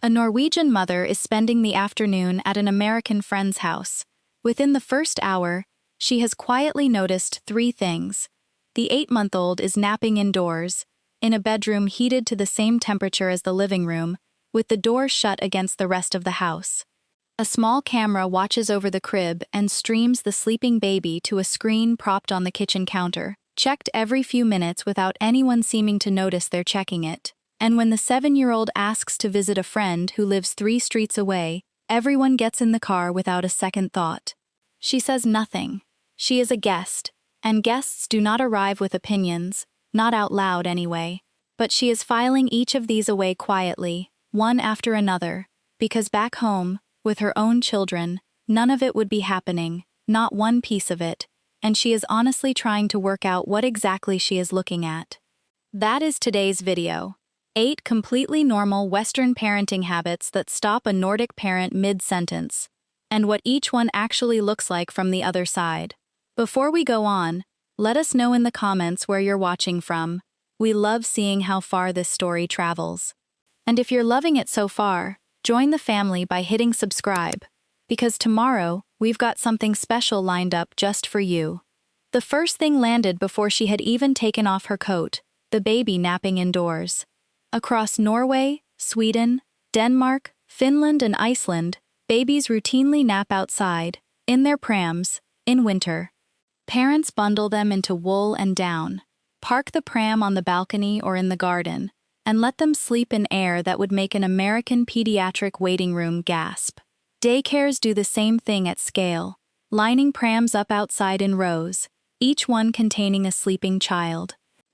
A Norwegian mother is spending the afternoon at an American friend's house. Within the first hour, she has quietly noticed three things. The 8-month-old is napping indoors, in a bedroom heated to the same temperature as the living room, with the door shut against the rest of the house. A small camera watches over the crib and streams the sleeping baby to a screen propped on the kitchen counter, checked every few minutes without anyone seeming to notice they're checking it. And when the 7-year-old asks to visit a friend who lives 3 streets away, everyone gets in the car without a second thought. She says nothing. She is a guest, and guests do not arrive with opinions, not out loud anyway. But she is filing each of these away quietly, one after another, because back home, with her own children, none of it would be happening, not one piece of it, and she is honestly trying to work out what exactly she is looking at. That is today's video. 8 completely normal Western parenting habits that stop a Nordic parent mid-sentence, and what each one actually looks like from the other side. Before we go on, let us know in the comments where you're watching from. We love seeing how far this story travels. And if you're loving it so far, join the family by hitting subscribe, because tomorrow we've got something special lined up just for you. The first thing landed before she had even taken off her coat, the baby napping indoors. Across Norway, Sweden, Denmark, Finland, and Iceland, babies routinely nap outside, in their prams, in winter. Parents bundle them into wool and down, park the pram on the balcony or in the garden, and let them sleep in air that would make an American pediatric waiting room gasp. Daycares do the same thing at scale, lining prams up outside in rows, each one containing a sleeping child.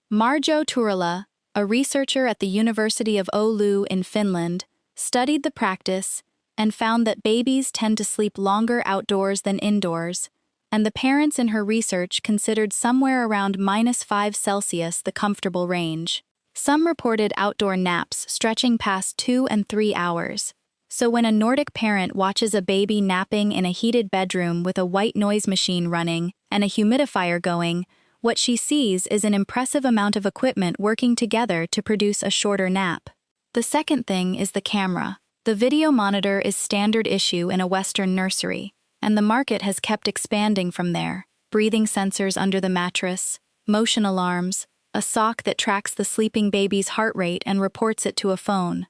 Marjo Turula, a researcher at the University of Oulu in Finland, studied the practice and found that babies tend to sleep longer outdoors than indoors, and the parents in her research considered somewhere around -5 Celsius the comfortable range. Some reported outdoor naps stretching past 2 and 3 hours. So when a Nordic parent watches a baby napping in a heated bedroom with a white noise machine running and a humidifier going, what she sees is an impressive amount of equipment working together to produce a shorter nap. The second thing is the camera. The video monitor is standard issue in a Western nursery, and the market has kept expanding from there. Breathing sensors under the mattress, motion alarms, a sock that tracks the sleeping baby's heart rate and reports it to a phone.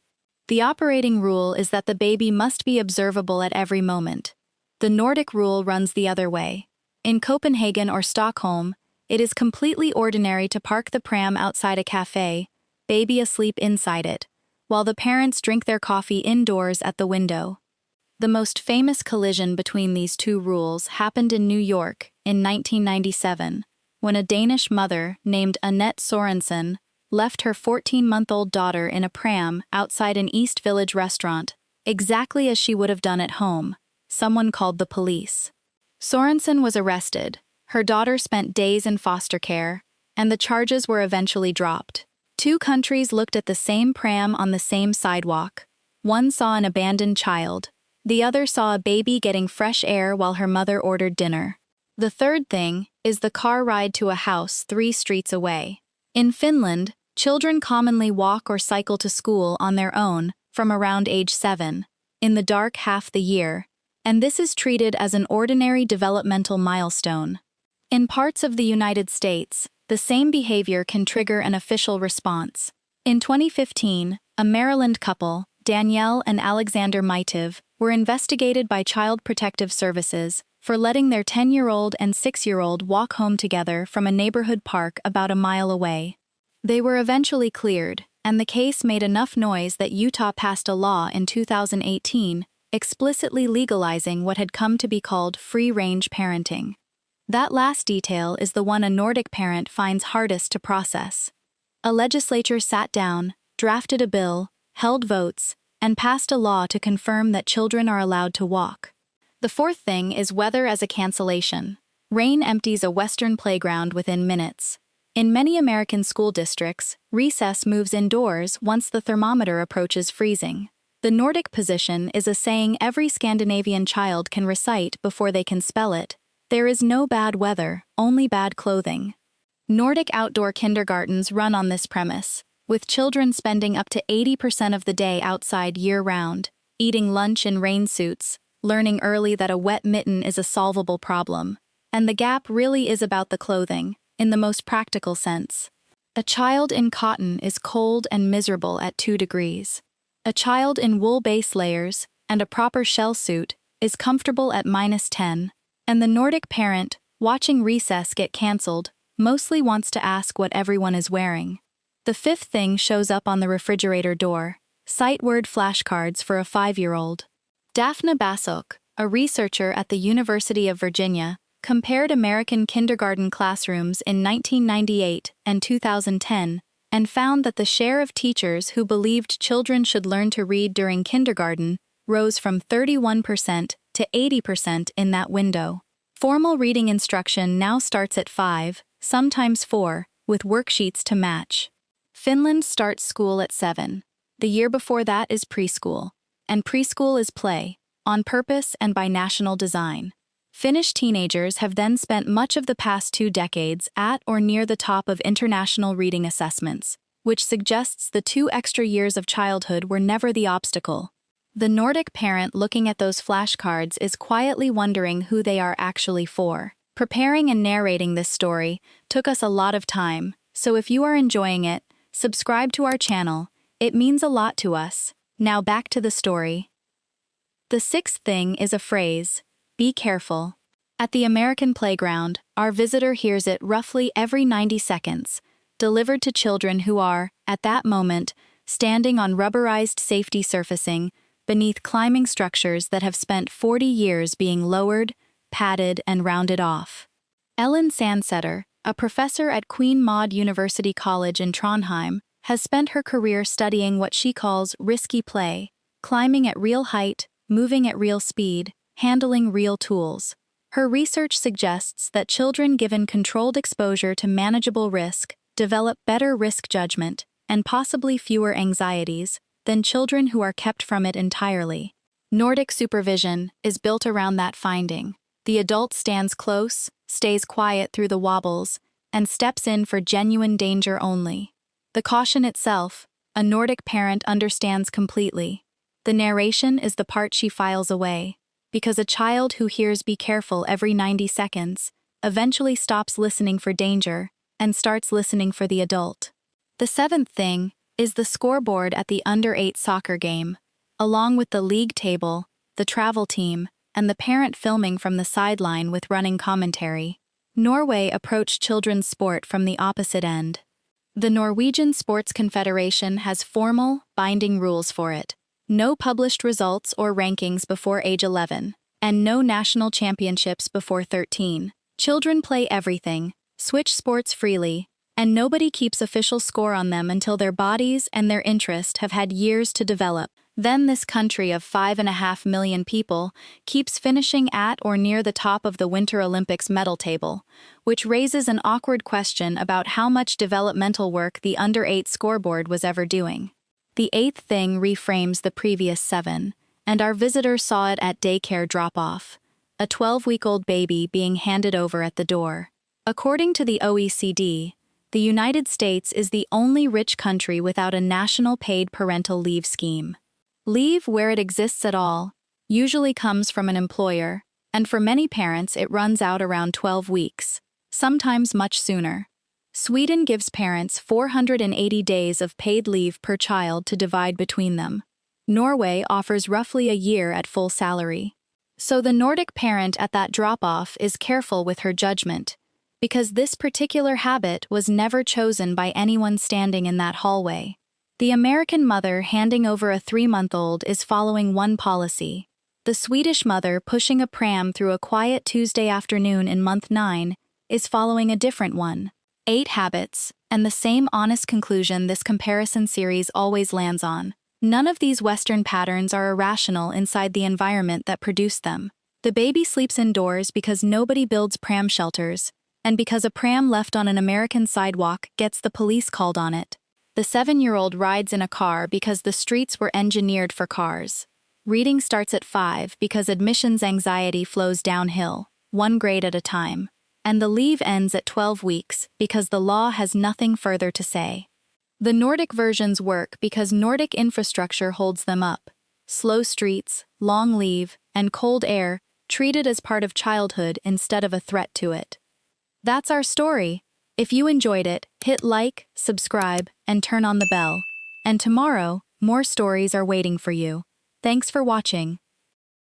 The operating rule is that the baby must be observable at every moment. The Nordic rule runs the other way. In Copenhagen or Stockholm, it is completely ordinary to park the pram outside a cafe, baby asleep inside it, while the parents drink their coffee indoors at the window. The most famous collision between these two rules happened in New York in 1997, when a Danish mother named Annette Sorensen left her 14-month-old daughter in a pram outside an East Village restaurant, exactly as she would have done at home. Someone called the police. Sorensen was arrested. Her daughter spent days in foster care, and the charges were eventually dropped. 2 countries looked at the same pram on the same sidewalk. One saw an abandoned child. The other saw a baby getting fresh air while her mother ordered dinner. The third thing is the car ride to a house 3 streets away. In Finland, children commonly walk or cycle to school on their own from around age 7, in the dark half the year, and this is treated as an ordinary developmental milestone. In parts of the United States, the same behavior can trigger an official response. In 2015, a Maryland couple, Danielle and Alexander Mitiv, were investigated by Child Protective Services for letting their 10-year-old and 6-year-old walk home together from a neighborhood park about a mile away. They were eventually cleared, and the case made enough noise that Utah passed a law in 2018 explicitly legalizing what had come to be called free-range parenting. That last detail is the one a Nordic parent finds hardest to process. A legislature sat down, drafted a bill, held votes, and passed a law to confirm that children are allowed to walk. The fourth thing is weather as a cancellation. Rain empties a Western playground within minutes. In many American school districts, recess moves indoors once the thermometer approaches freezing. The Nordic position is a saying every Scandinavian child can recite before they can spell it. There is no bad weather, only bad clothing. Nordic outdoor kindergartens run on this premise. with children spending up to 80% of the day outside year-round, eating lunch in rain suits, learning early that a wet mitten is a solvable problem. And the gap really is about the clothing, in the most practical sense. A child in cotton is cold and miserable at 2 degrees. A child in wool base layers and a proper shell suit is comfortable at -10. And the Nordic parent, watching recess get cancelled, mostly wants to ask what everyone is wearing. The fifth thing shows up on the refrigerator door: sight word flashcards for a 5-year-old. Daphne Basok, a researcher at the University of Virginia, compared American kindergarten classrooms in 1998 and 2010 and found that the share of teachers who believed children should learn to read during kindergarten rose from 31% to 80% in that window. Formal reading instruction now starts at 5, sometimes 4, with worksheets to match. Finland starts school at 7. The year before that is preschool. And preschool is play, on purpose and by national design. Finnish teenagers have then spent much of the past 2 decades at or near the top of international reading assessments, which suggests the 2 extra years of childhood were never the obstacle. The Nordic parent looking at those flashcards is quietly wondering who they are actually for. Preparing and narrating this story took us a lot of time, so if you are enjoying it, subscribe to our channel. It means a lot to us. Now back to the story. The sixth thing is a phrase: be careful. At the American playground, our visitor hears it roughly every 90 seconds, delivered to children who are, at that moment, standing on rubberized safety surfacing beneath climbing structures that have spent 40 years being lowered, padded, and rounded off. Ellen Sandsetter, a professor at Queen Maud University College in Trondheim, has spent her career studying what she calls risky play, climbing at real height, moving at real speed, handling real tools. Her research suggests that children given controlled exposure to manageable risk develop better risk judgment and possibly fewer anxieties than children who are kept from it entirely. Nordic supervision is built around that finding. The adult stands close, stays quiet through the wobbles, and steps in for genuine danger only. The caution itself, a Nordic parent understands completely. The narration is the part she files away, because a child who hears "be careful" every 90 seconds eventually stops listening for danger and starts listening for the adult. The seventh thing is the scoreboard at the under-8 soccer game, along with the league table, the travel team, and the parent filming from the sideline with running commentary. Norway approached children's sport from the opposite end. The Norwegian Sports Confederation has formal, binding rules for it. No published results or rankings before age 11, and no national championships before 13. Children play everything, switch sports freely, and nobody keeps official score on them until their bodies and their interest have had years to develop. Then this country of 5.5 million people keeps finishing at or near the top of the Winter Olympics medal table, which raises an awkward question about how much developmental work the under-8 scoreboard was ever doing. The eighth thing reframes the previous 7, and our visitor saw it at daycare drop-off, a 12-week-old baby being handed over at the door. According to the OECD, the United States is the only rich country without a national paid parental leave scheme. Leave, where it exists at all, usually comes from an employer, and for many parents it runs out around 12 weeks, sometimes much sooner. Sweden gives parents 480 days of paid leave per child to divide between them. Norway offers roughly a year at full salary. So the Nordic parent at that drop-off is careful with her judgment, because this particular habit was never chosen by anyone standing in that hallway. The American mother handing over a 3-month-old is following one policy. The Swedish mother pushing a pram through a quiet Tuesday afternoon in month 9 is following a different one. 8 habits, and the same honest conclusion this comparison series always lands on. None of these Western patterns are irrational inside the environment that produced them. The baby sleeps indoors because nobody builds pram shelters, and because a pram left on an American sidewalk gets the police called on it. The 7-year-old rides in a car because the streets were engineered for cars. Reading starts at 5 because admissions anxiety flows downhill, 1 grade at a time. And the leave ends at 12 weeks because the law has nothing further to say. The Nordic versions work because Nordic infrastructure holds them up. Slow streets, long leave, and cold air, treated as part of childhood instead of a threat to it. That's our story. If you enjoyed it, hit like, subscribe, and turn on the bell. And tomorrow, more stories are waiting for you. Thanks for watching.